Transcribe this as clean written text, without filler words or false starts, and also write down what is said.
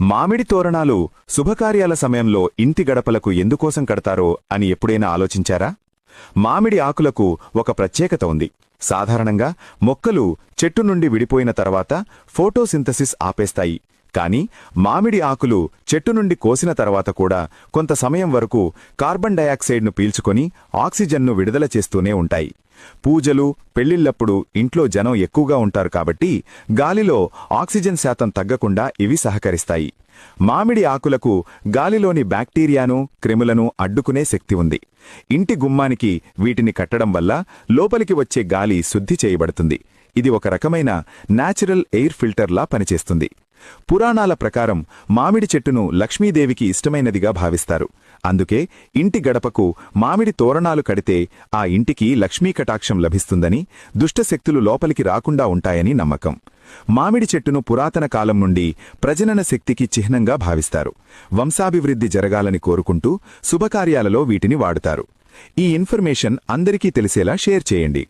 మామిడి తోరణాలు శుభకార్యాల సమయంలో ఇంటి గడపలకు ఎందుకోసం కడతారో అని ఎప్పుడైనా ఆలోచించారా? మామిడి ఆకులకు ఒక ప్రత్యేకత ఉంది. సాధారణంగా మొక్కలు చెట్టు నుండి విడిపోయిన తర్వాత ఫోటోసింథసిస్ ఆపేస్తాయి. కాని మామిడి ఆకులు చెట్టు నుండి కోసిన తర్వాత కూడా కొంత సమయం వరకు కార్బన్ డయాక్సైడ్ను పీల్చుకొని ఆక్సిజన్ను విడుదల చేస్తూనే ఉంటాయి. పూజలు, పెళ్లిళ్లప్పుడు ఇంట్లో జనం ఎక్కువగా ఉంటారు కాబట్టి గాలిలో ఆక్సిజన్ శాతం తగ్గకుండా ఇవి సహకరిస్తాయి. మామిడి ఆకులకు గాలిలోని బ్యాక్టీరియాను, క్రిములను అడ్డుకునే శక్తి ఉంది. ఇంటి గుమ్మానికి వీటిని కట్టడం వల్ల లోపలికి వచ్చే గాలి శుద్ధి చేయబడుతుంది. ఇది ఒక రకమైన నేచురల్ ఎయిర్ ఫిల్టర్లా పనిచేస్తుంది. పురాణాల ప్రకారం మామిడి చెట్టును లక్ష్మీదేవికి ఇష్టమైనదిగా భావిస్తారు. అందుకే ఇంటి గడపకు మామిడి తోరణాలు కడితే ఆ ఇంటికి లక్ష్మీ కటాక్షం లభిస్తుందని, దుష్టశక్తులు లోపలికి రాకుండా ఉంటాయని నమ్మకం. మామిడి చెట్టును పురాతన కాలం నుండి ప్రజనన శక్తికి చిహ్నంగా భావిస్తారు. వంశాభివృద్ధి జరగాలని కోరుకుంటూ శుభకార్యాలలో వీటిని వాడుతారు. ఈ ఇన్ఫర్మేషన్ అందరికీ తెలిసేలా షేర్ చేయండి.